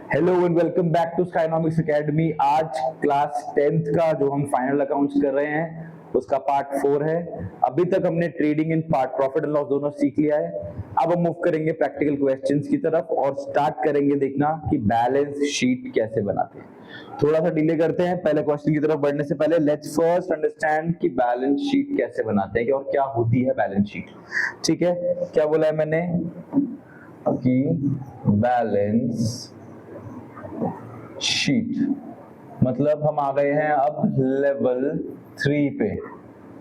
Hello and welcome back to Skynomics academy. आज class 10th का जो हम फाइनल अकाउंट्स कर रहे हैं उसका पार्ट 4 है। अभी तक हमने trading in part profit and loss दोनों सीख लिया है। अब हम मूव करेंगे प्रैक्टिकल क्वेश्चंस की तरफ और स्टार्ट करेंगे देखना कि बैलेंस शीट कैसे बनाते हैं। थोड़ा सा डिले करते हैं, पहले क्वेश्चन की तरफ बढ़ने से पहले लेट्स फर्स्ट अंडरस्टैंड कि बैलेंस शीट कैसे बनाते हैं और क्या होती है बैलेंस शीट। ठीक है, क्या बोला है मैंने कि बैलेंस शीट मतलब हम आ गए हैं अब लेवल 3 पे।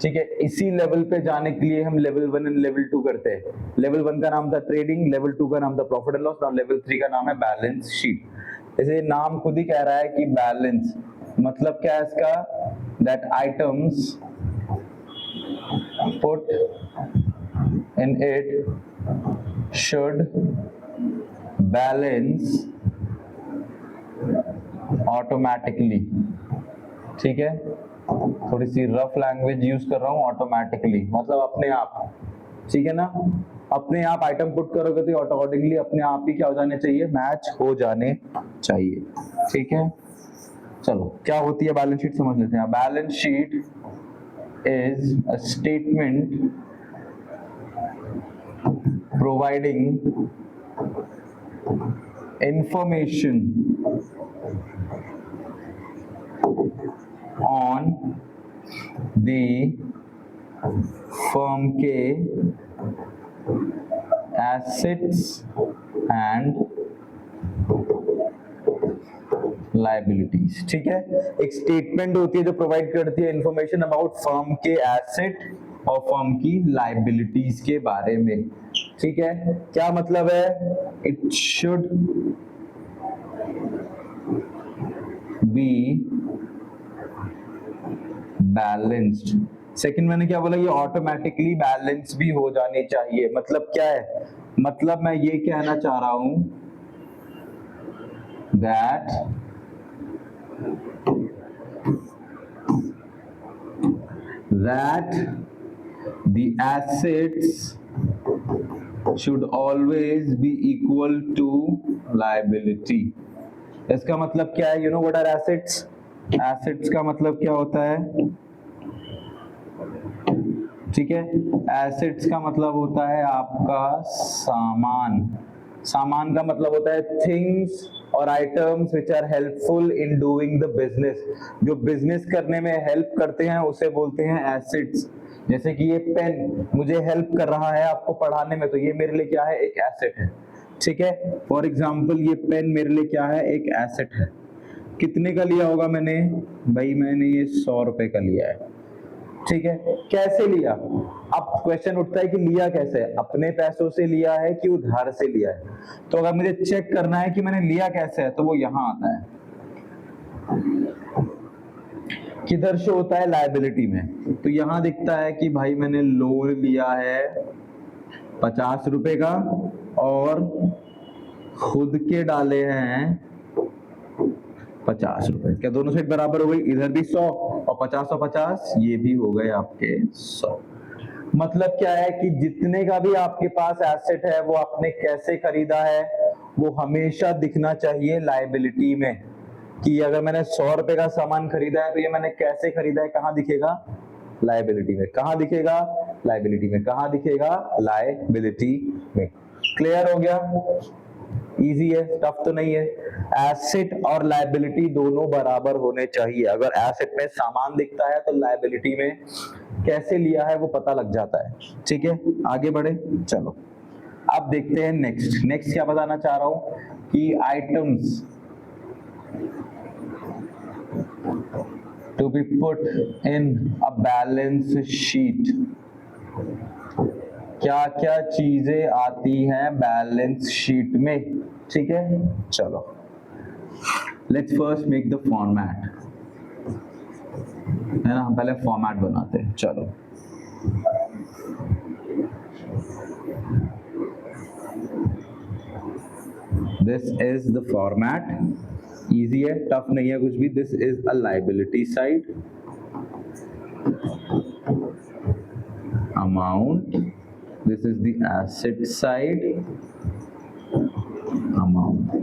ठीक है, इसी लेवल पे जाने के लिए हम लेवल 1 एंड लेवल 2 करते हैं। लेवल 1 का नाम था ट्रेडिंग, लेवल 2 का नाम था profit and loss, now level 3 का नाम है बैलेंस शीट। जैसे नाम खुद ही कह रहा है कि बैलेंस मतलब क्या है इसका, that items put in it should balance automatically. ठीक है, थोड़ी सी रफ लैंग्वेज यूज कर रहा हूं, ऑटोमेटिकली मतलब अपने आप। ठीक है ना, अपने आप आइटम पुट करोगे तो अकॉर्डिंगली अपने आप ही क्या हो जाने चाहिए, मैच हो जाने चाहिए। ठीक है, चलो क्या होती है बैलेंस शीट समझ लेते हैं। Balance sheet is a statement providing information on the firm के assets and liabilities। ठीक है, एक स्टेटमेंट होती है जो प्रोवाइड करती है इंफॉर्मेशन अबाउट फर्म के एसेट और फर्म की लाइबिलिटीज के बारे में। ठीक है, क्या मतलब है, it should be balanced. Second मैंने क्या बोला, ये ऑटोमेटिकली बैलेंस भी हो जानी चाहिए। मतलब क्या है, मतलब मैं ये कहना चाह रहा हूं that the assets should always be equal to liability। इसका मतलब क्या है, you know what are assets. Assets का मतलब क्या होता है, ठीक है, एसेट्स का मतलब होता है आपका सामान। सामान का मतलब होता है थिंग्स और items which are helpful in doing the business. जो बिजनेस करने में हेल्प करते हैं उसे बोलते हैं एसेट्स। जैसे कि ये पेन मुझे हेल्प कर रहा है आपको पढ़ाने में, तो ये मेरे लिए क्या है, एक एसेट है। ठीक है, फॉर एग्जाम्पल ये पेन मेरे लिए क्या है, एक एसेट है। कितने का लिया होगा मैंने, भाई मैंने ये 100 रुपए का लिया है। ठीक है, कैसे लिया, अब क्वेश्चन उठता है कि लिया कैसे, अपने पैसों से लिया है कि उधार से लिया है। तो अगर मुझे चेक करना है कि मैंने लिया कैसे है तो वो यहां आता है। किधर शो होता है, लायबिलिटी में। तो यहां दिखता है कि भाई मैंने लोन लिया है 50 रुपए का और खुद के डाले हैं 50 रुपए। क्या दोनों साइड बराबर हो गई, इधर भी 100 और 50 और 50, ये भी हो गए आपके 100। मतलब क्या है कि जितने का भी आपके पास एसेट है वो आपने कैसे खरीदा है वो हमेशा दिखना चाहिए लायबिलिटी में। कि अगर मैंने 100 रुपए का सामान खरीदा है तो ये मैंने कैसे खरीदा है, कहां दिखेगा, लायबिलिटी में। कहां दिखेगा, लायबिलिटी में। कहां दिखेगा, लायबिलिटी में। क्लियर हो गया, इजी है, टफ तो नहीं है। एसेट और लायबिलिटी दोनों बराबर होने चाहिए। अगर एसेट में सामान दिखता है तो लायबिलिटी में कैसे लिया है वो पता लग जाता है। ठीक है, आगे बढ़े, चलो अब देखते हैं नेक्स्ट। नेक्स्ट क्या बताना चाह रहा हूं कि items to be put in a balance sheet. क्या क्या चीजें आती हैं बैलेंस शीट में। ठीक है, चलो let's first make the format, है ना, हम पहले फॉर्मेट बनाते हैं। चलो this is the format, easy है, टफ नहीं है कुछ भी। This is a liability side, amount, this is the asset side, amount।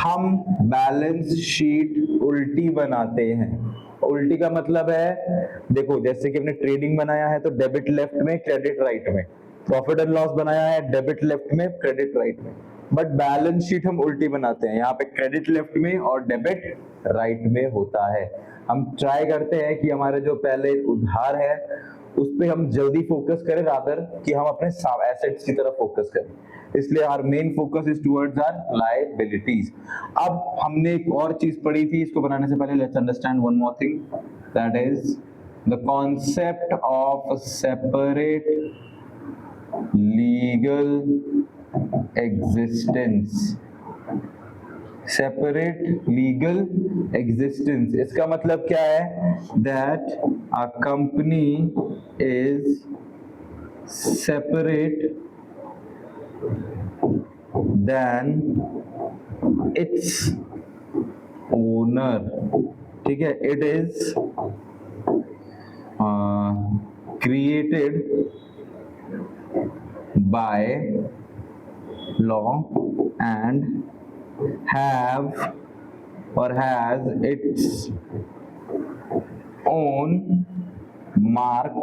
हम बैलेंस शीट उल्टी बनाते हैं। उल्टी का मतलब है, देखो जैसे कि हमने ट्रेडिंग बनाया है तो डेबिट लेफ्ट में, क्रेडिट राइट में, प्रॉफिट एंड लॉस बनाया है डेबिट लेफ्ट में, क्रेडिट राइट में, बट बैलेंस शीट हम उल्टी बनाते हैं, यहाँ पे क्रेडिट लेफ्ट में और डेबिट राइट में होता है। हम ट्राई करते हैं कि हमारे जो पहले उधार है उस पे हम जल्दी फोकस करें रादर कि हम अपने एसेट्स की तरफ फोकस करें, इसलिए our main focus is towards our liabilities. अब हमने एक और चीज पढ़ी थी, इसको बनाने से पहले let's understand one more thing, that is the concept of separate legal existence. Separate legal existence, इसका मतलब क्या है, that a company is separate then its owner. ठीक है, it is created by law and have or has its own mark,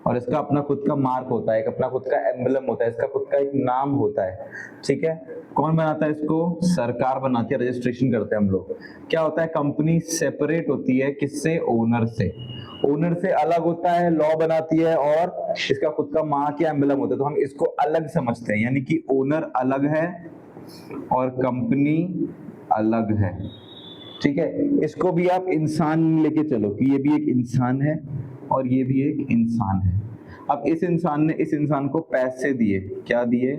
और इसका अपना खुद का मार्क होता है, एक अपना खुद का एम्बलम होता है, इसका खुद का एक नाम होता है। ठीक है, कौन बनाता है इसको, सरकार बनाती है, रजिस्ट्रेशन करते हैं हम लोग। क्या होता है, कंपनी सेपरेट होती है किससे, ओनर से, ओनर से अलग होता है, लॉ बनाती है और इसका खुद का मार्क या एम्बलम होता है, तो हम इसको अलग समझते हैं, यानी कि ओनर अलग है और कंपनी अलग है। ठीक है, इसको भी आप इंसान लेके चलो कि ये भी एक इंसान है और ये भी एक इंसान है। अब इस इंसान ने इस इंसान को पैसे दिए, क्या दिए,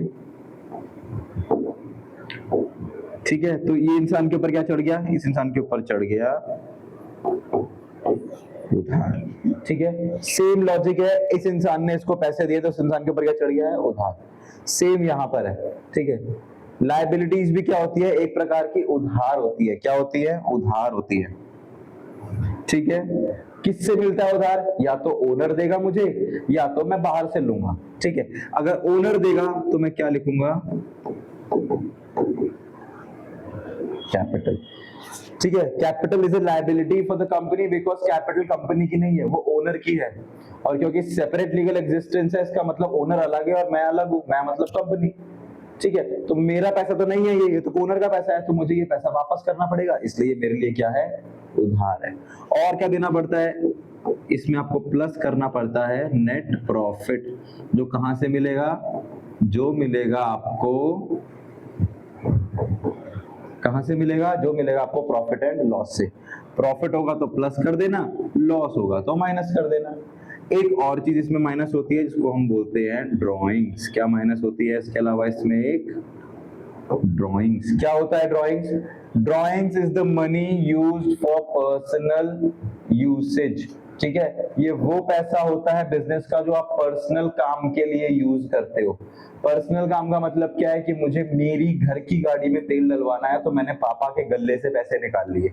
ठीक है, तो ये इंसान के ऊपर क्या चढ़ गया, इस इंसान के ऊपर चढ़ गया उधार। ठीक है, सेम लॉजिक है, इस इंसान ने इसको पैसे दिए तो इस इंसान के ऊपर क्या चढ़ गया है, उधार। सेम यहां पर है। ठीक है, लायबिलिटीज भी क्या होती है, एक प्रकार की उधार होती है। क्या होती है, उधार होती है। ठीक है, किससे मिलता है उधार, या तो ओनर देगा मुझे या तो मैं बाहर से लूंगा। ठीक है, अगर ओनर देगा तो मैं क्या लिखूंगा, कैपिटल। ठीक है, capital is a liability for the company because capital company की नहीं है, वो ओनर की है, और क्योंकि सेपरेट लीगल एग्जिस्टेंस है, इसका मतलब ओनर अलग है और मैं अलग हूं, मैं मतलब कंपनी। ठीक है, तो मेरा पैसा तो नहीं है, ये तो ओनर का पैसा है, तो मुझे ये पैसा वापस करना पड़ेगा, इसलिए मेरे लिए क्या है, उधार है। और क्या देना पड़ता है, इसमें आपको प्लस करना पड़ता है नेट प्रॉफिट, जो कहां से मिलेगा, जो मिलेगा आपको, कहां से मिलेगा, जो मिलेगा आपको प्रॉफिट एंड लॉस से। प्रॉफिट होगा तो प्लस कर देना, लॉस होगा तो माइनस कर देना। एक और चीज इसमें माइनस होती है जिसको हम बोलते हैं ड्राइंग्स। क्या माइनस होती है, इसके अलावा इसमें एक ड्राइंग्स। क्या होता है drawings, drawings is the money used for personal usage. ठीक है, ये वो पैसा होता है बिजनेस का जो आप पर्सनल काम के लिए यूज करते हो। पर्सनल काम का मतलब क्या है कि मुझे मेरी घर की गाड़ी में तेल डलवाना है तो मैंने पापा के गल्ले से पैसे निकाल लिए,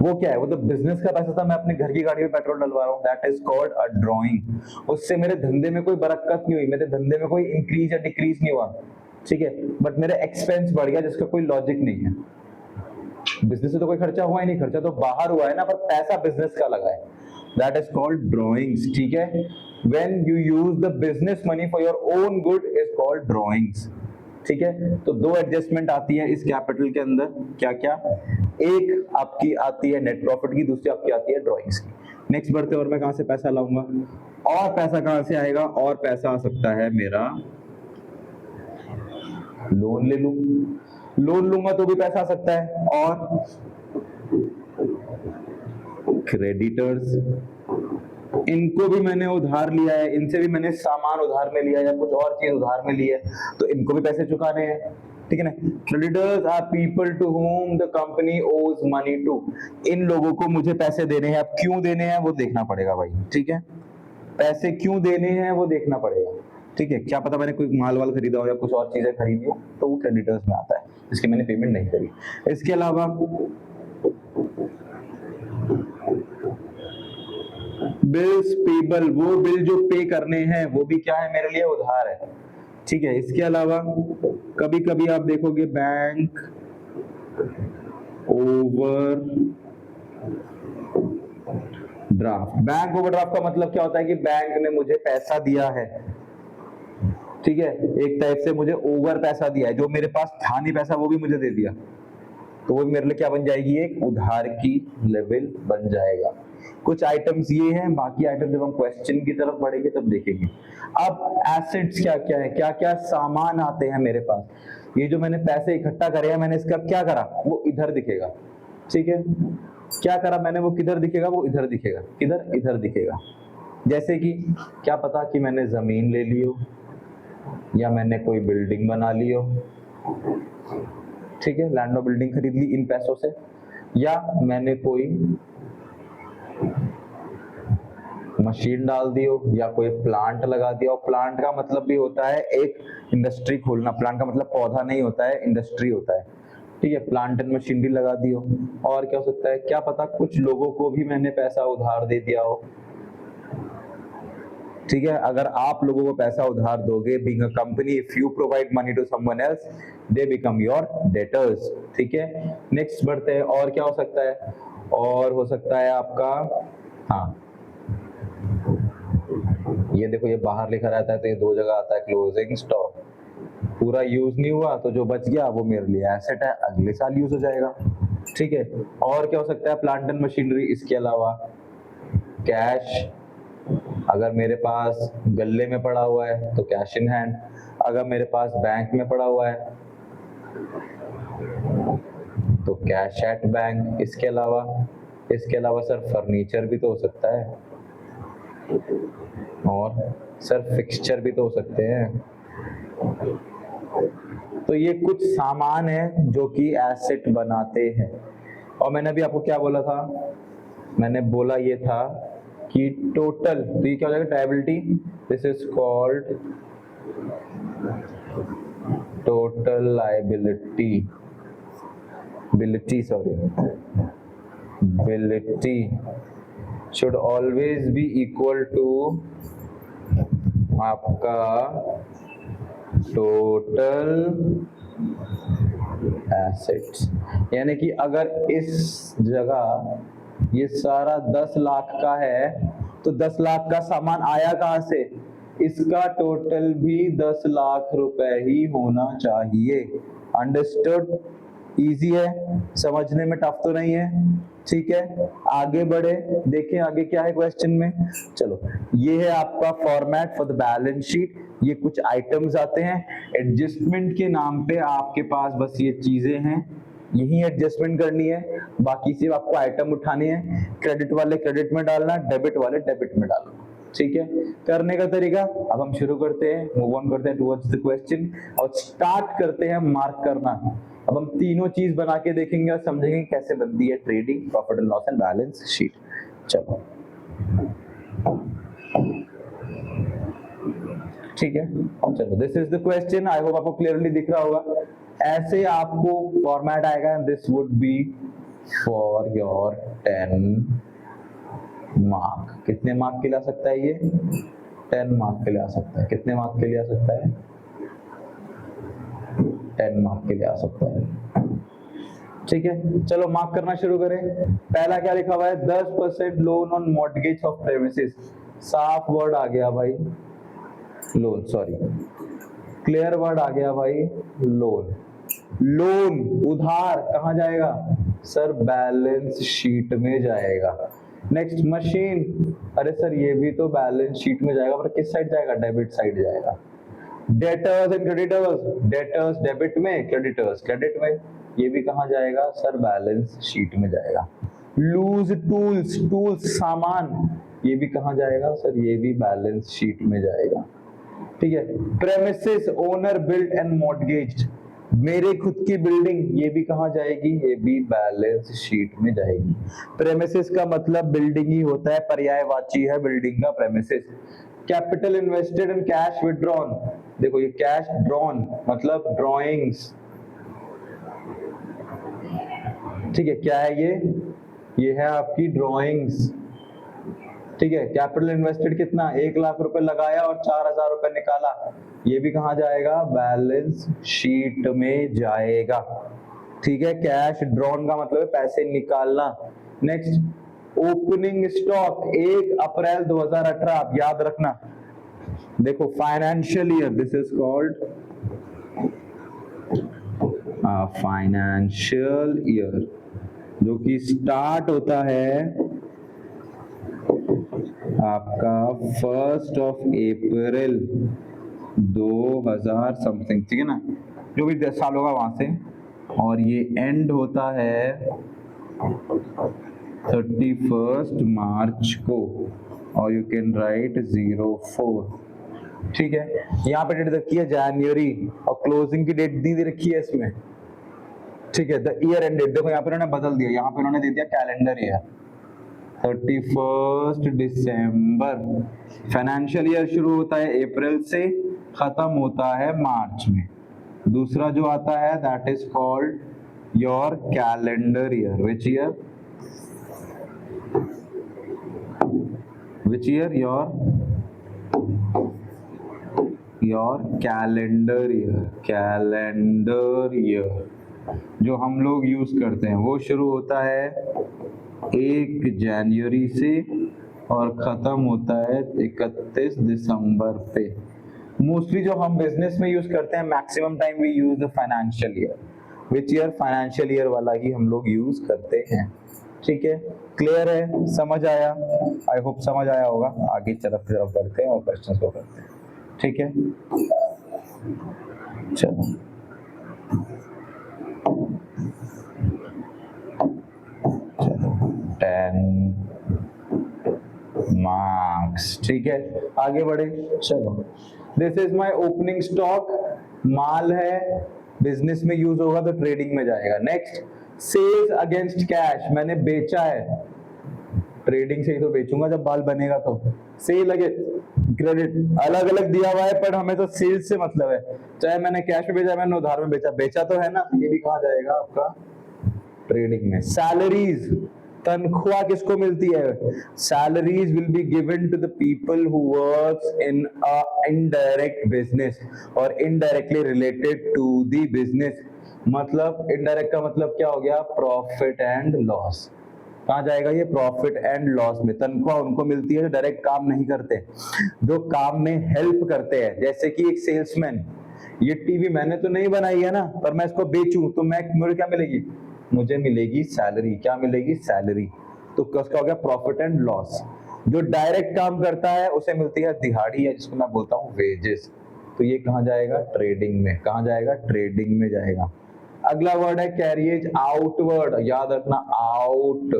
वो क्या है, वो तो बिजनेस का पैसा था, मैं अपने घर की गाड़ी में पेट्रोल डलवा रहा हूँ, that is called a drawing. उससे मेरे धंधे में कोई बरकत नहीं हुई, मेरे धंधे में कोई इंक्रीज या डिक्रीज नहीं हुआ। ठीक है, बट मेरा एक्सपेंस बढ़ गया जिसका कोई लॉजिक नहीं है। बिजनेस से तो कोई खर्चा हुआ ही नहीं, खर्चा तो बाहर हुआ है ना, पर पैसा बिजनेस का लगा है, दैट इज कॉल्ड ड्राइंग्स। ठीक है, when you use the business money for your own good is called drawings। ठीक है, तो दो एडजस्टमेंट आती है इस कैपिटल के अंदर, क्या क्या, एक आपकी आती है नेट प्रॉफिट की, दूसरी आपकी आती है ड्राइंग्स की। नेक्स्ट बढ़ते, और मैं कहां से पैसा लाऊंगा, और पैसा कहां से आएगा, और पैसा आ सकता है मेरा, लोन ले लूं, लोन लूंगा तो भी पैसा आ सकता है, और क्रेडिटर्स, इनको भी मैंने उधार लिया है, इनसे भी मैंने सामान उधार में लिया है या कुछ और चीज उधार में ली है, तो इनको भी पैसे चुकाने हैं। ठीक है ना, creditors are people to whom the company owes money to। इन लोगों को मुझे पैसे देने हैं, अब क्यों देने हैं वो देखना पड़ेगा भाई। ठीक है, पैसे क्यों देने हैं वो देखना पड़ेगा। ठीक है, क्या पता मैंने कोई माल वाल खरीदा हो या कुछ और चीजें खरीदी हो, तो वो क्रेडिटर्स में आता है, जिसकी मैंने पेमेंट नहीं करी। इसके अलावा बिल्स पेबल, वो बिल जो पे करने हैं वो भी क्या है, मेरे लिए उधार है। ठीक है। इसके अलावा कभी कभी आप देखोगे bank over draft. Bank overdraft का मतलब क्या होता है कि बैंक ने मुझे पैसा दिया है, ठीक है, एक टाइप से मुझे ओवर पैसा दिया है, जो मेरे पास था नहीं पैसा वो भी मुझे दे दिया, तो वो मेरे लिए क्या बन जाएगी, एक उधार की लेवल बन जाएगा। कुछ आइटम्स ये हैं, बाकी आइटम जब हम क्वेश्चन की तरफ बढ़ेंगे तब देखेंगे। अब एसेट्स क्या क्या है, क्या क्या सामान आते हैं मेरे पास। ये जो मैंने पैसे इकट्ठा करे हैं, मैंने इसका क्या करा, वो इधर दिखेगा, ठीक है। क्या करा मैंने, वो किधर दिखेगा, वो इधर दिखेगा, किधर, इधर दिखेगा। जैसे कि क्या पता कि मैंने जमीन ले ली हो, या मैंने कोई बिल्डिंग बना ली हो, ठीक है, लैंड और बिल्डिंग खरीद ली इन पैसों से, या मैंने कोई मशीन डाल दी हो, या कोई प्लांट लगा दिया हो। प्लांट का मतलब भी होता है एक इंडस्ट्री खोलना, प्लांट का मतलब पौधा नहीं होता है, इंडस्ट्री होता है, ठीक है। प्लांट एंड मशीनरी लगा दी हो। और क्या हो सकता है, क्या पता कुछ लोगों को भी मैंने पैसा उधार दे दिया हो, ठीक है। अगर आप लोगों को पैसा उधार दोगे, being a company, if you provide money to someone else, they become your debtors, ठीक है। नेक्स्ट बढ़ते हैं, और क्या हो सकता है, और हो सकता है आपका, हाँ ये देखो, ये बाहर लिखा रहता है तो ये दो जगह आता है, क्लोजिंग स्टॉक। पूरा यूज नहीं हुआ तो जो बच गया वो मेरे लिए एसेट है, अगले साल यूज हो जाएगा, ठीक है। और क्या हो सकता है, प्लांट एंड मशीनरी। इसके अलावा कैश, अगर मेरे पास गल्ले में पड़ा हुआ है तो कैश इन हैंड, अगर मेरे पास बैंक में पड़ा हुआ है तो कैश एट बैंक। इसके अलावा सर फर्नीचर भी तो हो सकता है, और सर फिक्सचर भी तो हो सकते हैं। तो ये कुछ सामान है जो कि एसेट बनाते हैं। और मैंने अभी आपको क्या बोला था, मैंने बोला ये था कि टोटल, तो ये क्या हो जाएगा, liability, this is called total liability, बिलिटी should always be equal to आपका टोटल एसेट्स। यानी कि अगर इस जगह ये सारा 10 लाख का है तो 10 लाख का सामान आया कहां से, इसका टोटल भी 10 लाख रुपए ही होना चाहिए। अंडरस्टूड? इजी है, समझने में टफ तो नहीं है, ठीक है। आगे बढ़े, देखें आगे क्या है क्वेश्चन में। चलो, ये है आपका format for the balance sheet. ये कुछ आइटम्स आते हैं, एडजस्टमेंट के नाम पे आपके पास बस ये चीजें हैं, यही एडजस्टमेंट करनी है, बाकी सिर्फ आपको आइटम उठाने हैं, क्रेडिट वाले क्रेडिट में डालना, डेबिट वाले डेबिट में डालना, ठीक है। करने का तरीका अब हम शुरू करते हैं, मूव ऑन करते हैं टुवर्ड्स द क्वेश्चन, और स्टार्ट करते हैं मार्क करना। अब हम तीनों चीज बना के देखेंगे और समझेंगे कैसे बनती है trading, profit and loss and balance sheet. चलो, ठीक है, चलो, this is the question. I hope आपको क्लियरली दिख रहा होगा। ऐसे आपको फॉर्मेट आएगा, and this would be for your 10 mark. कितने मार्क के लिए आ सकता है ये, 10 मार्क के लिए आ सकता है। कितने मार्क के लिए आ सकता है, 10 मार्क के लिए आ सकता है, ठीक है। चलो मार्क करना शुरू करें। पहला क्या लिखा हुआ है, 10% loan on mortgage of premises. साफ वर्ड आ गया भाई, लोन, सॉरी क्लियर वर्ड आ गया भाई, लोन। लोन उधार कहां जाएगा सर, बैलेंस शीट में जाएगा। नेक्स्ट मशीन, अरे सर ये भी तो बैलेंस शीट में जाएगा, पर किस साइड जाएगा, डेबिट साइड जाएगा। Debtors and creditors, debtors debit में, क्रेडिटर्स क्रेडिट में, ये भी कहां जाएगा सर, बैलेंस शीट में जाएगा। लूज टूल्स, टूल्स सामान, ये भी कहां जाएगा सर, ये भी बैलेंस शीट में जाएगा, ठीक है। Premises, owner, build and mortgage, मेरे खुद की बिल्डिंग, ये भी कहां जाएगी, ये भी बैलेंस शीट में जाएगी। प्रेमिसेस का मतलब बिल्डिंग ही होता है, पर्यायवाची है बिल्डिंग का premises. Capital invested and cash withdrawn, देखो ये कैश ड्रॉन मतलब ड्रॉइंग्स, ठीक है। क्या है ये है आपकी ड्रॉइंग्स, ठीक है, कैपिटल इन्वेस्टेड कितना, 1 लाख रुपए लगाया और 4,000 रुपए निकाला, ये भी कहाँ जाएगा, बैलेंस शीट में जाएगा। ठीक है, कैश ड्रॉन का मतलब है पैसे निकालना। नेक्स्ट ओपनिंग स्टॉक 1 अप्रैल 2018, आप याद रखना। देखो financial year, this is called financial year, जो कि स्टार्ट होता है आपका 1 अप्रैल 2000 समथिंग, ठीक है ना, जो भी 10 साल होगा वहां से, और ये एंड होता है 31 मार्च को, और यू कैन राइट 04। ठीक है, यहाँ पे डेट रखी है जनवरी और क्लोजिंग की डेट दी रखी है इसमें। ठीक है, द ईयर एंड डेट देखो यहाँ पे उन्होंने बदल दिया, यहाँ पे उन्होंने दे दिया कैलेंडर ईयर 31 दिसंबर। फाइनेंशियल ईयर शुरू होता है अप्रैल से, खत्म होता है मार्च में। दूसरा जो आता है that is called your calendar year. Which year, which year, your calendar year. Calendar year जो हम लोग यूज करते हैं वो शुरू होता है 1 जनवरी से और खत्म होता है 31 दिसंबर पे। मोस्टली जो हम बिजनेस में यूज करते हैं, maximum time we use the financial year. Which year, financial year वाला ही हम लोग यूज करते हैं। ठीक है, क्लियर है, समझ आया? आई होप समझ आया होगा। आगे तरफ करते हैं और क्वेश्चंस को करते हैं। ठीक है, चलो चलो 10 मार्क्स। ठीक है, आगे बढ़े। चलो, this is my opening stock, माल है, बिजनेस में यूज होगा तो ट्रेडिंग में जाएगा। नेक्स्ट, सेल्स अगेंस्ट कैश, मैंने बेचा है, ट्रेडिंग से ही तो बेचूंगा जब बाल बनेगा तो। सेल अगेंस्ट क्रेडिट अलग अलग दिया हुआ है, पर हमें तो सेल्स से मतलब है, चाहे मैंने कैश में बेचा, मैंने उधार में बेचा, बेचा तो है ना, ये भी कहा जाएगा आपका ट्रेडिंग में। सैलरीज, तनख्वाह किसको मिलती है? Salaries will be given to the people who works in a indirect business और indirectly related to the business. मतलब इनडायरेक्ट का मतलब क्या हो गया? Profit and loss. कहाँ जाएगा ये? प्रॉफिट एंड लॉस में। तनख्वाह उनको मिलती है जो डायरेक्ट काम नहीं करते, जो काम में हेल्प करते हैं। जैसे कि एक सेल्समैन, ये टीवी मैंने तो नहीं बनाई है ना, पर मैं इसको बेचूं तो मुझे क्या मिलेगी? मुझे मिलेगी सैलरी। क्या मिलेगी? सैलरी। तो उसका हो गया प्रॉफिट एंड लॉस। जो डायरेक्ट काम करता है उसे मिलती है दिहाड़ी, या जिसको मैं बोलता हूँ वेजेस। तो ये कहाँ जाएगा? ट्रेडिंग में। कहाँ जाएगा? ट्रेडिंग में जाएगा। अगला वर्ड है कैरियज आउटवर्ड। याद रखना, आउट।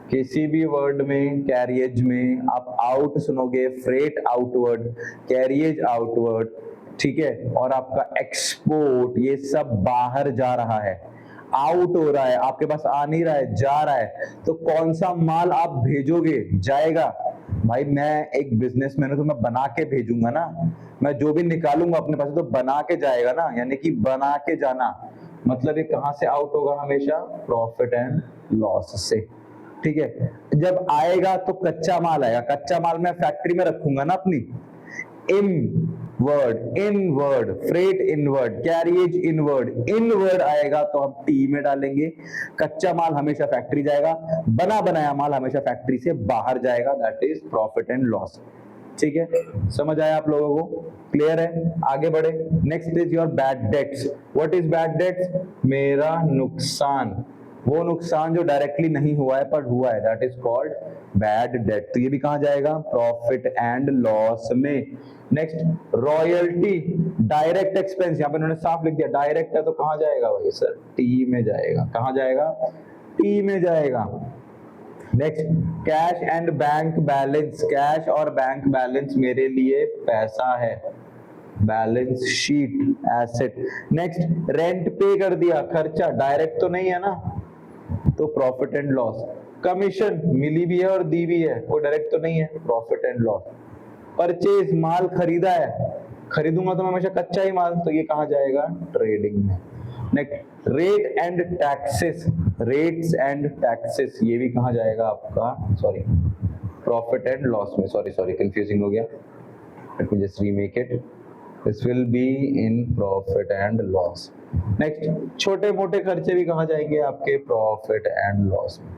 किसी भी वर्ड में, कैरियज में आप आउट सुनोगे, फ्रेट आउटवर्ड, कैरियज आउटवर्ड, ठीक है। और आपका एक्सपोर्ट, ये सब बाहर जा रहा है, आउट हो रहा है, आपके पास आ नहीं रहा है, जा रहा है। तो कौन सा माल आप भेजोगे? जाएगा। भाई मैं एक बिजनेसमैन हूं तो मैं बना के भेजूंगा ना, मैं जो भी निकालूंगा अपने पास तो बना के जाएगा ना, यानी कि बना के जाना। मतलब ये कहां से आउट होगा? हमेशा प्रॉफिट एंड लॉस से। ठीक है, जब आएगा तो कच्चा माल आएगा, कच्चा माल मैं फैक्ट्री में रखूंगा ना अपनी। Inward, freight inward, carriage inward आएगा तो हम टी में डालेंगे। कच्चा माल हमेशा फैक्ट्री जाएगा, बना बनाया माल हमेशा फैक्ट्री से बाहर जाएगा, that is profit and loss. ठीक है, समझ आया आप लोगों को? क्लियर है? आगे बढ़े। Next is your bad debts. What is bad debts? मेरा नुकसान, वो नुकसान जो डायरेक्टली नहीं हुआ है पर हुआ है, that is called bad debt. तो ये भी कहां जाएगा? प्रॉफिट एंड लॉस में। नेक्स्ट, रॉयल्टी, डायरेक्ट एक्सपेंस, यहां पे उन्होंने साफ लिख दिया डायरेक्ट है तो कहां जाएगा भाई सर? टी में जाएगा। कहां जाएगा? टी में जाएगा। Next, cash and bank balance, cash और बैंक बैलेंस मेरे लिए पैसा है, balance sheet, asset. Next, rent पे कर दिया, खर्चा, डायरेक्ट तो नहीं है ना, तो प्रॉफिट एंड लॉस। कमीशन मिली भी है और दी भी है, वो डायरेक्ट तो नहीं है, प्रॉफिट एंड लॉस। परचेज, माल खरीदा है, खरीदूंगा तो मैं हमेशा कच्चा ही माल, तो ये कहां जाएगा? ट्रेडिंग में। Next, rate and taxes, rates and taxes, ये भी कहां जाएगा आपका? सॉरी, प्रॉफिट एंड लॉस में, सॉरी कंफ्यूजिंग हो गया, let me just remake it, this will be in profit and loss. Next, छोटे मोटे खर्चे भी कहाँ जाएंगे आपके प्रॉफिट एंड लॉस में।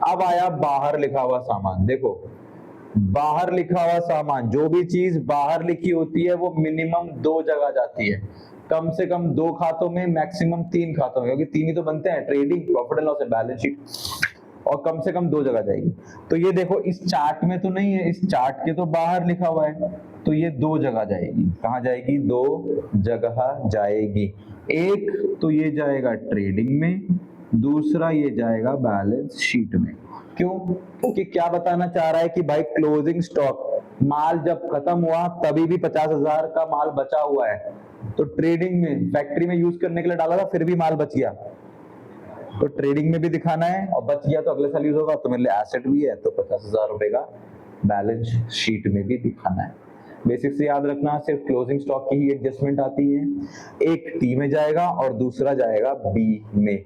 अब आया बाहर लिखा हुआ सामान। देखो बाहर लिखा हुआ सामान, जो भी चीज बाहर लिखी होती है वो मिनिमम 2 जगह जाती है, कम से कम 2 खातों में, मैक्सिमम 3 खातों में, क्योंकि 3 ही तो बनते हैं, trading, profit and loss and balance sheet, और कम से कम 2 जगह जाएगी। तो ये देखो इस चार्ट में तो नहीं है, इस चार्ट के तो बाहर लिखा हुआ है, तो ये 2 जगह जाएगी। कहाँ जाएगी? 2 जगह जाएगी। एक तो ये जाएगा ट्रेडिंग में, दूसरा ये जाएगा बैलेंस शीट में। क्यों? क्योंकि क्या बताना चाह रहा है कि भाई क्लोजिंग स्टॉक, माल जब खत्म हुआ तभी भी 50,000 का माल बचा हुआ है, तो ट्रेडिंग में, फैक्ट्री में यूज करने के लिए डाला था, फिर भी माल बच गया, तो ट्रेडिंग में भी दिखाना है, और बच गया तो अगले साल यूज होगा, तो मेरे लिए एसेट भी है, तो 50,000 रुपए का बैलेंस शीट में भी दिखाना है। बेसिक से याद रखना, सिर्फ क्लोजिंग स्टॉक की ही एडजस्टमेंट आती है। एक टी में जाएगा और दूसरा जाएगा बी में।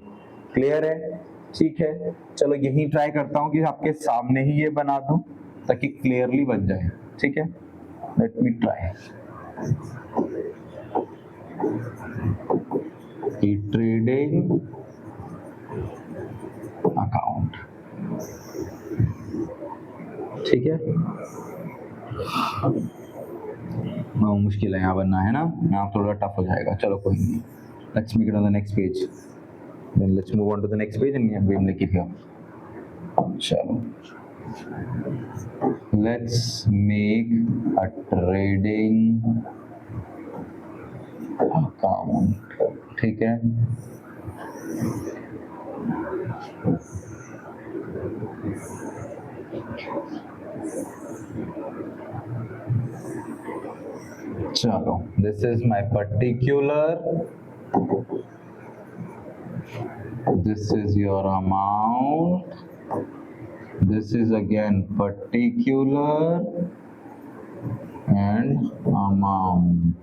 क्लियर है? ठीक है, चलो यही ट्राई करता हूं कि आपके सामने ही ये बना दूं ताकि क्लियरली बन जाए। ठीक है, let me try. Trading account, ठीक है, मुश्किल है यहाँ बनना, है ना, यहाँ थोड़ा टफ हो जाएगा, चलो कोई नहीं, let's make it on the next page, then let's move on to the next page and we will make it here. चलो let's make a trading account, ठीक है, चलो this is my particular, this is your amount, this is again particular and amount।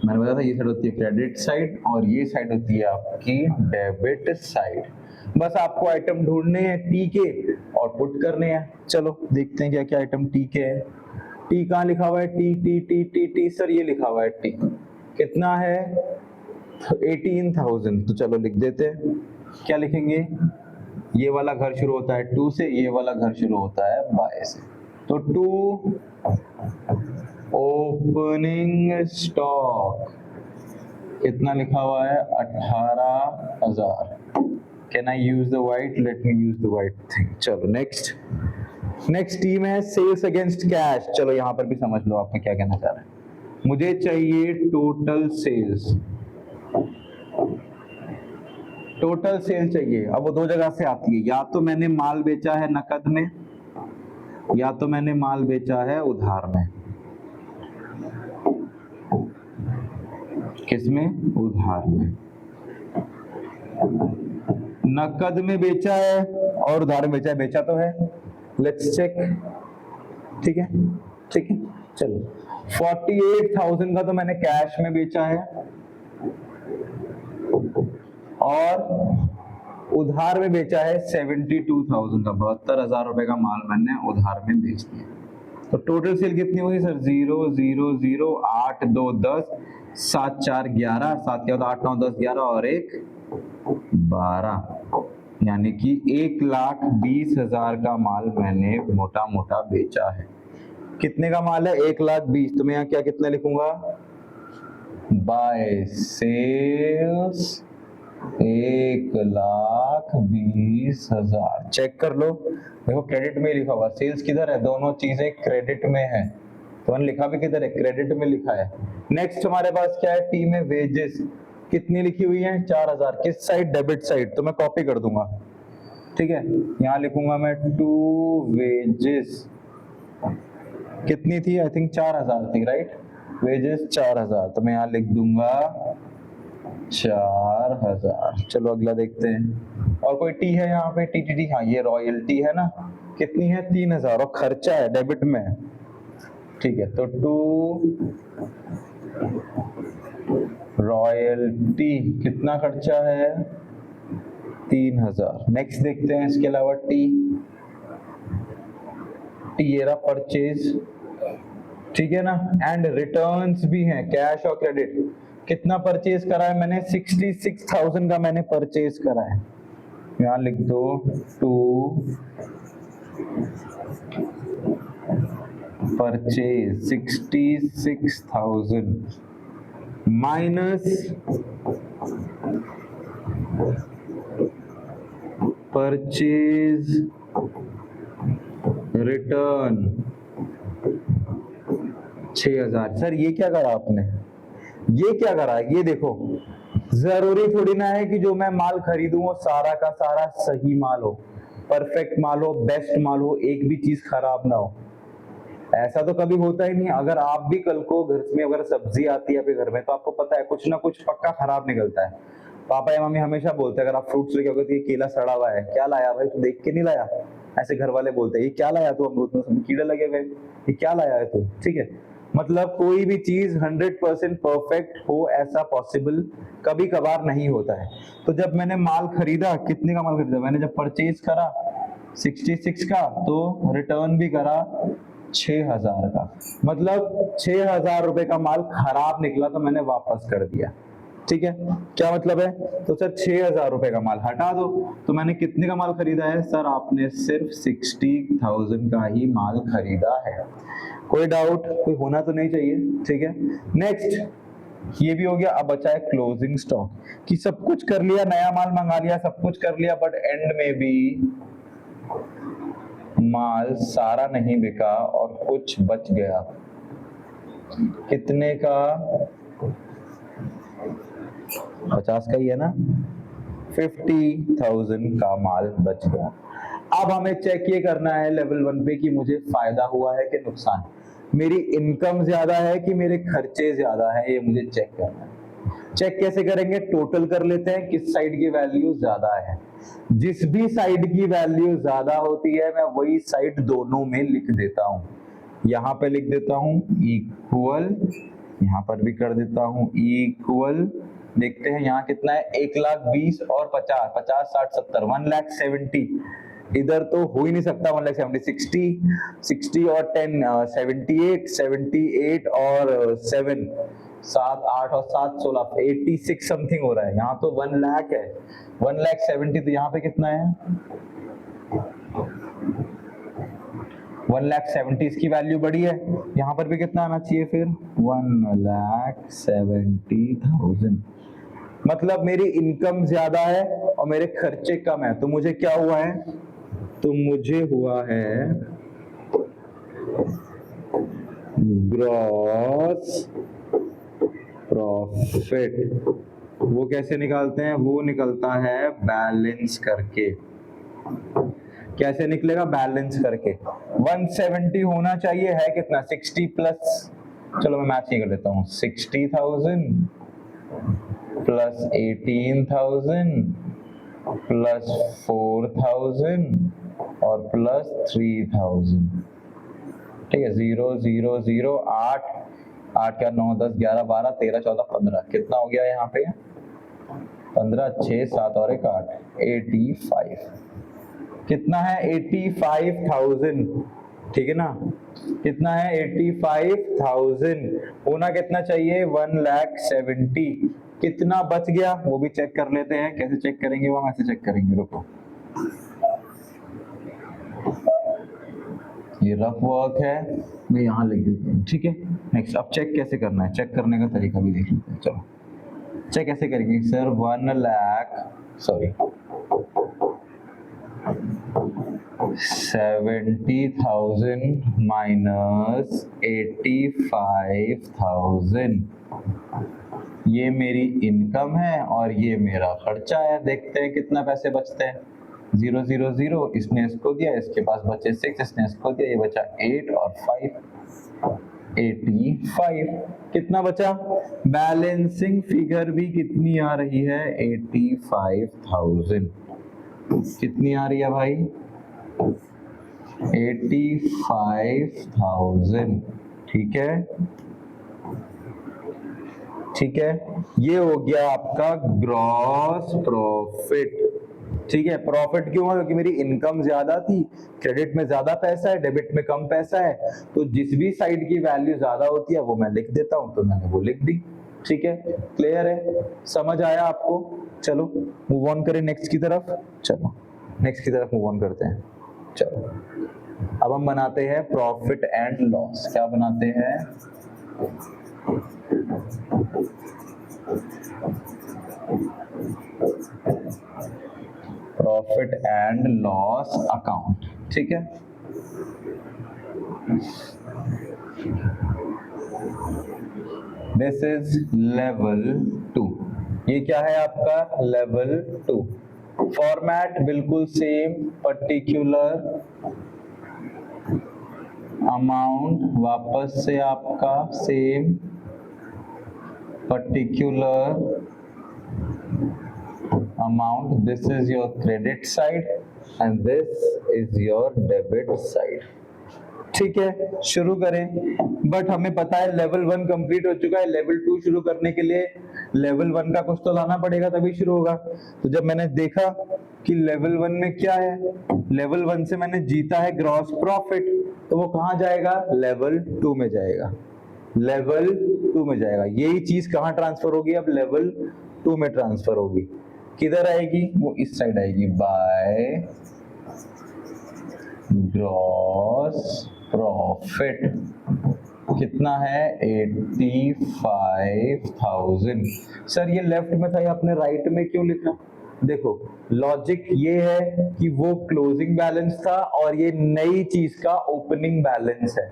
मैंने बताया था ये side होती है क्रेडिट साइड और ये साइड होती है आपकी डेबिट साइड। बस आपको आइटम ढूंढने हैं टी के और पुट करने हैं। चलो देखते हैं क्या क्या आइटम टी के है। टी कहाँ लिखा हुआ है? T T T T T sir ये लिखा हुआ है टी, कितना है? 18,000। तो चलो लिख देते हैं, क्या लिखेंगे? ये वाला घर शुरू होता है 2 से, ये वाला घर शुरू होता है बाय से, तो 2 ओपनिंग स्टॉक कितना लिखा हुआ है? 18,000। Can I use the white? Let me use the white thing. चलो नेक्स्ट, नेक्स्ट टीम है सेल्स अगेंस्ट कैश। चलो यहाँ पर भी समझ लो आप मैं क्या कहना चाह रहा है। मुझे चाहिए टोटल सेल्स, टोटल सेल चाहिए। अब वो 2 जगह से आती है, या तो मैंने माल बेचा है नकद में, या तो मैंने माल बेचा है उधार में। किसमें? उधार में। नकद में बेचा है और उधार में बेचा है, बेचा तो है, लेट्स चेक। ठीक है, ठीक है, चलो 48,000 का तो मैंने कैश में बेचा है और उधार में बेचा है 72,000 का, 72,000 रुपए का माल मैंने उधार में बेच दिया। तो टोटल सेल कितनी हुई सर? 0 0 0 8 2 10 7 4 11, 7 के बाद 8 9 10 11 और 1 12, यानी कि 1,20,000 का माल मैंने मोटा मोटा बेचा है। कितने का माल है? 1,20,000। तो मैं यहाँ क्या कितना लिखूंगा? Bye sales 1,20,000। चेक कर लो, देखो क्रेडिट में लिखा हुआ, सेल्स किधर है? दोनों चीजें क्रेडिट में है, तो मैंने लिखा भी किधर है? क्रेडिट में लिखा है। नेक्स्ट हमारे पास क्या है? टी में वेजेस कितनी लिखी हुई है? 4,000। किस साइड? Debit side. तो मैं कॉपी कर दूंगा, ठीक है, यहाँ लिखूंगा मैं टू वेजेस, कितनी थी? आई थिंक 4,000 थी, राइट? वेजेस 4,000, तो मैं यहाँ लिख दूंगा 4,000। चलो अगला देखते हैं। और कोई टी है यहाँ पे? टी टी टी, हाँ ये रॉयल्टी है ना, कितनी है? 3,000 और खर्चा है, डेबिट में है, ठीक है। तो टू रॉयल्टी कितना खर्चा है? 3,000। नेक्स्ट देखते हैं इसके अलावा टी, ये रहा परचेज, ठीक है ना, एंड रिटर्न्स भी हैं, कैश और क्रेडिट। कितना परचेज करा है मैंने? 66,000 का मैंने परचेज करा है। यहां लिख दो 2 purchase 66,000 minus purchase return 6,000। Sir ये क्या करा आपने? ये क्या करा? ये देखो, जरूरी थोड़ी ना है कि जो मैं माल खरीदूं वो सारा का सारा सही माल हो, परफेक्ट माल हो, बेस्ट माल हो, एक भी चीज खराब ना हो। ऐसा तो कभी होता ही नहीं। अगर आप भी कल को घर में अगर सब्जी आती है आपके घर में, तो आपको पता है कुछ ना कुछ पक्का खराब निकलता है। पापा या मम्मी हमेशा बोलते हैं, अगर आप फ्रूट्स लेके आओगे तो ये केला सड़ा हुआ है, क्या लाया भाई, तू देख के नहीं लाया। ऐसे घर वाले बोलते हैं, ये क्या लाया तू, अमरूद में कीड़े लगे हुए, ये क्या लाया है तू, ठीक है। मतलब कोई भी चीज 100% परफेक्ट हो ऐसा पॉसिबल कभी कभार नहीं होता है। तो जब मैंने माल खरीदा, कितने का माल खरीदा मैंने? जब परचेज करा 66 का, तो रिटर्न भी करा 6,000 का। मतलब 6,000 रुपए का माल खराब निकला तो मैंने वापस कर दिया, ठीक है। क्या मतलब है? तो सर 6,000 रुपए का माल हटा दो, तो मैंने कितने का माल खरीदा है? सर आपने सिर्फ 60,000 का ही माल खरीदा है। कोई डाउट कोई होना तो नहीं चाहिए, ठीक है। नेक्स्ट ये भी हो गया। अब बचा है क्लोजिंग स्टॉक, कि सब कुछ कर लिया, नया माल मंगा लिया, सब कुछ कर लिया, बट एंड में भी माल सारा नहीं बिका और कुछ बच गया। कितने का? 50 का ही है ना, 50,000 का माल बच गया। अब हमें चेक ये करना है लेवल 1 पे कि मुझे फायदा हुआ है कि नुकसान, मेरी इनकम ज्यादा है कि मेरे खर्चे ज्यादा है, ये मुझे चेक करना है। चेक कैसे करेंगे? टोटल कर लेते हैं, किस साइड की वैल्यू ज्यादा है। जिस भी साइड की वैल्यू ज्यादा होती है मैं वही साइड दोनों में लिख देता हूं। यहां पे लिख देता हूं इक्वल, यहां पर भी कर देता हूं इक्वल। देखते हैं यहाँ कितना है, 1,20,000 और 50, 50, 60, 70, 1,70,000। इधर तो हो ही नहीं सकता 1,70,000, 60 और 10, 78, 78 और 7, 7, 8 और 7, 16, 86 समथिंग हो रहा है। यहाँ तो 1 लाख है, 1,70,000। तो यहाँ पे कितना है? 1,70,000 इसकी वैल्यू बड़ी है, यहाँ पर भी कितना आना चाहिए फिर? 1,70,000। मतलब मेरी इनकम ज्यादा है और मेरे खर्चे कम है, तो मुझे क्या हुआ है? तो मुझे हुआ है ग्रॉस प्रॉफिट। वो कैसे निकालते हैं? वो निकलता है बैलेंस करके। कैसे निकलेगा? बैलेंस करके। 170 होना चाहिए, है कितना? 60 प्लस, चलो मैं मैच नहीं कर लेता हूँ, 60,000 प्लस 18,000 प्लस 4,000 और प्लस 3,000, ठीक है। 0 0 0 8 8 क्या 9 10 11 12 13 14 15, कितना हो गया यहाँ पे? 15 6 7 और 1 8, 85। कितना है? 85,000, ठीक है ना। कितना है? 85,000। होना कितना चाहिए? 1,70,000। कितना बच गया वो भी चेक कर लेते हैं। कैसे चेक करेंगे? वो हम ऐसे चेक करेंगे, रुको। ये रफ वर्क है, मैं यहाँ लिख देता हूँ, ठीक है। नेक्स्ट, अब चेक कैसे करना है, चेक करने का तरीका भी देख लेते हैं। चलो चेक कैसे करेंगे? सर 70,000 माइनस 85,000, ये मेरी इनकम है और ये मेरा खर्चा है। देखते हैं कितना पैसे बचते हैं। 0 0 0, इसने इसको दिया, इसके पास बचे 6, इसने इसको दिया, ये बचा 8 और 5, 85। कितना बचा? बैलेंसिंग फिगर भी कितनी आ रही है? 85,000। कितनी आ रही है भाई? 85,000, ठीक है, ठीक है। ये हो गया आपका ग्रॉस प्रॉफिट। ठीक है, प्रॉफिट क्यों है? क्योंकि मेरी इनकम ज्यादा थी, क्रेडिट में ज्यादा पैसा है, डेबिट में कम पैसा है, तो जिस भी साइड की वैल्यू ज्यादा होती है वो मैं लिख देता हूं, तो मैंने वो लिख दी। ठीक है, क्लियर है, समझ आया आपको? चलो मूव ऑन करें नेक्स्ट की तरफ। चलो नेक्स्ट की तरफ मूव ऑन करते हैं। चलो अब हम बनाते हैं प्रॉफिट एंड लॉस। क्या बनाते हैं? Profit and loss account. ठीक है, दिस इज लेवल 2। ये क्या है आपका? लेवल 2। फॉर्मेट बिल्कुल सेम, पर्टिकुलर अमाउंट वापस से आपका same, particular amount. This is your credit side and this is your debit side. ठीक है, शुरू करें। बट हमें पता है लेवल 1 कंप्लीट हो चुका है, लेवल 2 शुरू करने के लिए लेवल 1 का कुछ तो लाना पड़ेगा तभी शुरू होगा। तो जब मैंने देखा कि लेवल 1 में क्या है, लेवल 1 से मैंने जीता है ग्रॉस प्रॉफिट, तो वो कहाँ जाएगा? लेवल 2 में जाएगा, लेवल 2 में जाएगा। यही चीज कहाँ ट्रांसफर होगी? अब लेवल 2 में ट्रांसफर होगी। किधर आएगी? वो इस साइड आएगी, बाय ग्रॉस प्रॉफिट। कितना है? 85,000। सर ये लेफ्ट में था, आपने राइट में क्यों लिखा? देखो लॉजिक ये है कि वो क्लोजिंग बैलेंस था और ये नई चीज का ओपनिंग बैलेंस है।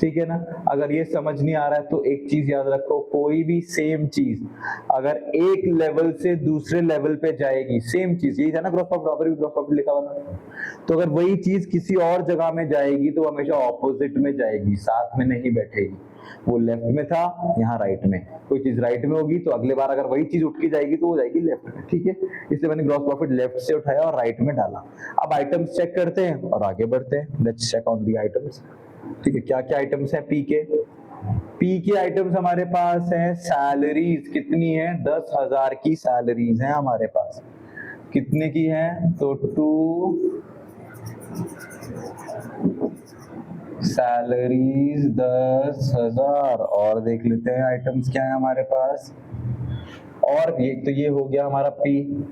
ठीक है ना? अगर ये समझ नहीं आ रहा है तो एक चीज याद रखो, कोई भी सेम चीज अगर एक लेवल से दूसरे लेवल पे जाएगी, सेम चीज, यही था ना ग्रॉस प्रॉफिट लिखा हुआ था, तो अगर वही चीज किसी और जगह में जाएगी तो हमेशा ऑपोजिट में जाएगी, साथ में नहीं बैठेगी। वो लेफ्ट में था, यहाँ राइट में। कोई चीज राइट में होगी तो अगले बार अगर वही चीज उठ के जाएगी तो वो जाएगी लेफ्ट में। ठीक है, इसलिए मैंने ग्रॉस प्रॉफिट लेफ्ट से उठाया और राइट में डाला। अब आइटम्स चेक करते हैं और आगे बढ़ते हैं। Let's check on the items. ठीक है, क्या क्या आइटम्स हैं? पी के आइटम्स हमारे पास है। सैलरीज कितनी है? 10,000 की सैलरीज है हमारे पास। कितने की है? तो 2 सैलरीज 10,000। और देख लेते हैं आइटम्स क्या है हमारे पास। और ये हो गया हमारा पी।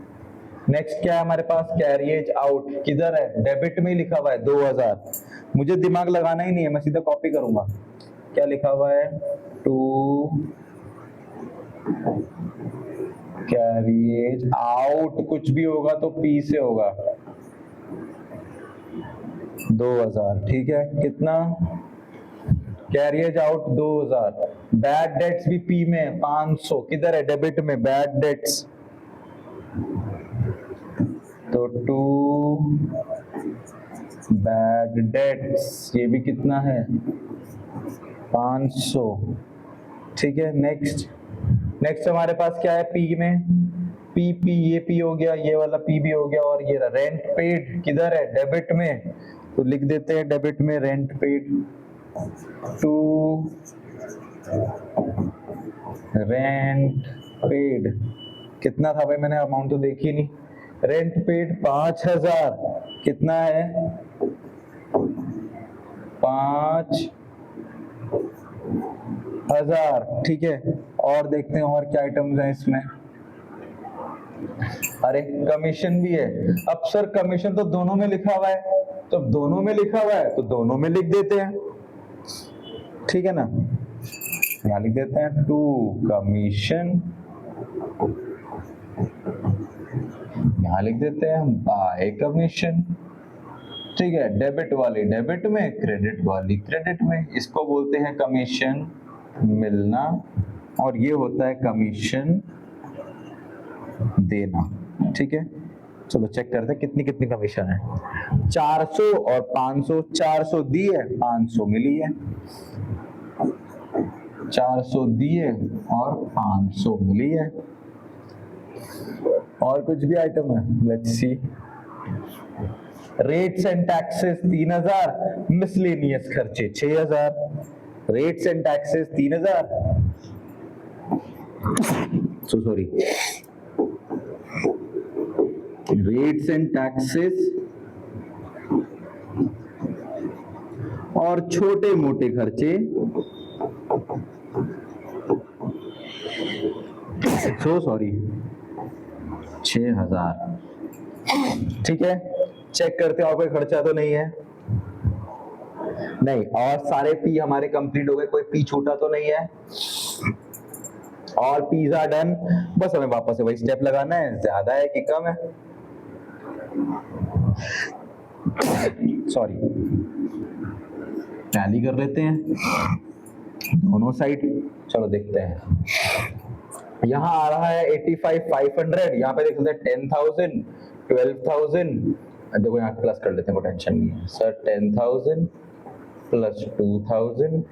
नेक्स्ट क्या है हमारे पास? Carriage out. किधर है? डेबिट में ही लिखा हुआ है 2,000। मुझे दिमाग लगाना ही नहीं है, मैं सीधा कॉपी करूंगा। क्या लिखा हुआ है? 2 कैरिएज आउट। कुछ भी होगा तो पी से होगा। 2,000। ठीक है, कितना? Carriage out 2,000। बैड डेट्स भी पी में है, 500। किधर है? डेबिट में। बैड डेट्स तो 2 बैड डेट्स, ये भी कितना है? 500। ठीक है, नेक्स्ट हमारे पास क्या है? पी में पी ये पी हो गया, ये वाला पी भी हो गया, और ये रेंट पेड किधर है? डेबिट में। तो लिख देते हैं डेबिट में रेंट पेड। 2 रेंट पेड कितना था भाई? मैंने अमाउंट तो देखी नहीं। Rent paid 5,000। कितना है? 5,000। ठीक है, और देखते हैं और क्या आइटम्स हैं इसमें। अरे कमीशन भी है। अब सर कमीशन तो दोनों में लिखा हुआ है, तो दोनों में लिखा हुआ है तो दोनों में लिख देते हैं। ठीक है ना? यहाँ लिख देते हैं 2 कमीशन, यहाँ लिख देते हैं बाय कमीशन। ठीक है, डेबिट वाली डेबिट में, क्रेडिट वाली क्रेडिट में। इसको बोलते हैं कमीशन मिलना, और ये होता है कमीशन देना। ठीक है, चलो चेक करते हैं कितनी कितनी कमीशन है। 400 और 500। 400 दी है, 500 मिली है। 400 दिए और 500 मिली है। और कुछ भी आइटम है? Let's see. Rates and taxes 3,000। Miscellaneous खर्चे 6,000। Rates and taxes 3,000। So sorry, rates and taxes और छोटे मोटे खर्चे, सो सॉरी 6000। ठीक है, चेक करते हैं और कोई खर्चा तो नहीं है, नहीं, और सारे पी हमारे कंप्लीट हो गए, कोई पी छूटा तो नहीं है, और पिज्जा डन। बस हमें वापस से वही स्टेप लगाना है, ज्यादा है कि कम है, सॉरी, टैली कर लेते हैं दोनों साइड। चलो देखते हैं, यहाँ आ रहा है 85,500, यहाँ पे देख सकते हैं 10,000, 12,000, देखो यहाँ प्लस कर लेते हैं, कोई टेंशन नहीं है sir. 10,000 plus 2,000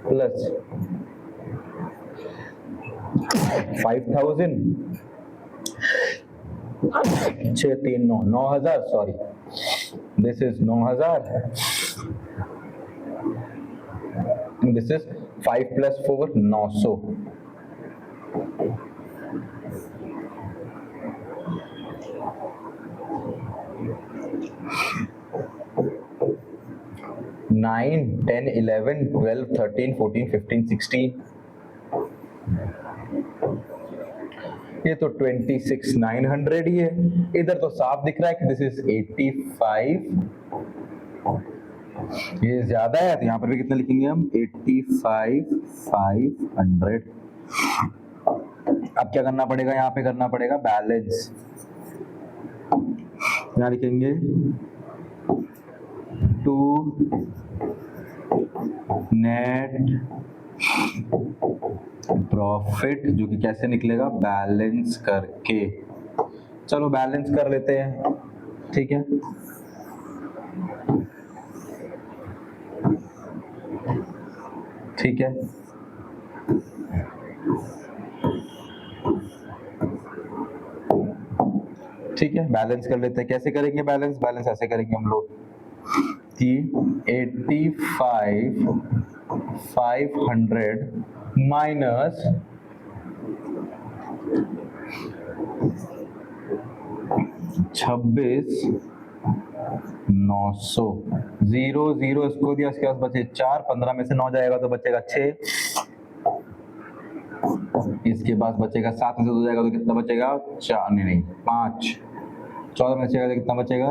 plus 5,000, 6 3 9 9,000, sorry this is 9,000, this is 5 plus 4 900। Nine 10 11 12 13 14 15 16, ये तो 26,900 ही है। इधर तो साफ दिख रहा है कि दिस इज 85, ये ज्यादा है, तो यहाँ पर भी कितना लिखेंगे हम, 85,500। अब क्या करना पड़ेगा, यहाँ पे करना पड़ेगा बैलेंस, यहाँ लिखेंगे टू नेट प्रॉफिट, जो कि कैसे निकलेगा, बैलेंस करके। चलो बैलेंस कर लेते हैं, ठीक है। ठीक है, ठीक है, बैलेंस कर लेते हैं। कैसे करेंगे बैलेंस, बैलेंस ऐसे करेंगे हम लोग कि 85,500 माइनस 26,900, 0 0 इसको दिया, इसके पास बचे 4, 15 में से 9 जाएगा तो बचेगा 6, इसके पास बचेगा 7 में से 2 जाएगा तो कितना बचेगा, 4 नहीं 5, 14 में से कितना बचेगा,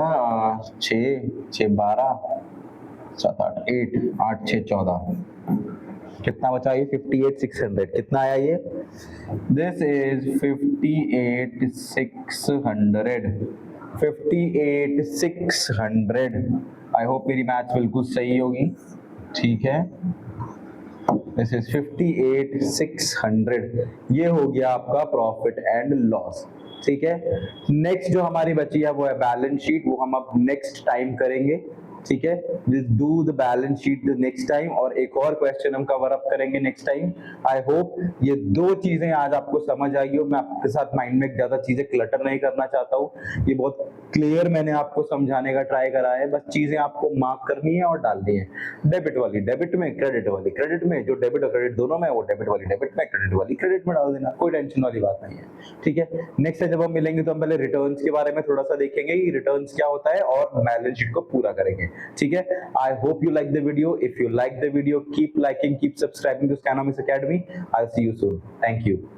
6 6 12 7 8 8 6 14, कितना बचा ये, 58,600। कितना आया ये, दिस इज 58,600, 58,600। आई होप मेरी मैथ बिल्कुल सही होगी, ठीक है। दिस इज 58,600, ये हो गया आपका प्रॉफिट एंड लॉस, ठीक है। नेक्स्ट जो हमारी बची है वो है बैलेंस शीट, वो हम अब नेक्स्ट टाइम करेंगे, ठीक है। Will do the balance sheet the next time, और एक और क्वेश्चन हम कवर अप करेंगे नेक्स्ट टाइम। आई होप ये 2 चीजें आज आपको समझ आई हो। मैं आपके साथ माइंड में ज्यादा चीजें क्लटर नहीं करना चाहता हूँ, ये बहुत क्लियर मैंने आपको समझाने का ट्राई करा है। बस चीजें आपको मार्क करनी है और डालनी है, डेबिट वाली डेबिट में, क्रेडिट वाली क्रेडिट में, जो डेबिट और क्रेडिट दोनों में, वो डेबिट वाली डेबिट में, क्रेडिट वाली क्रेडिट में डाल देना, कोई टेंशन वाली बात नहीं है, ठीक है। नेक्स्ट जब हम मिलेंगे तो हम पहले रिटर्न्स के बारे में थोड़ा सा देखेंगे कि रिटर्न्स क्या होता है, और बैलेंस शीट को पूरा करेंगे, ठीक है। I hope you like the video. If you like the video, keep liking, keep subscribing to Scanomics Academy. I'll see you soon. Thank you.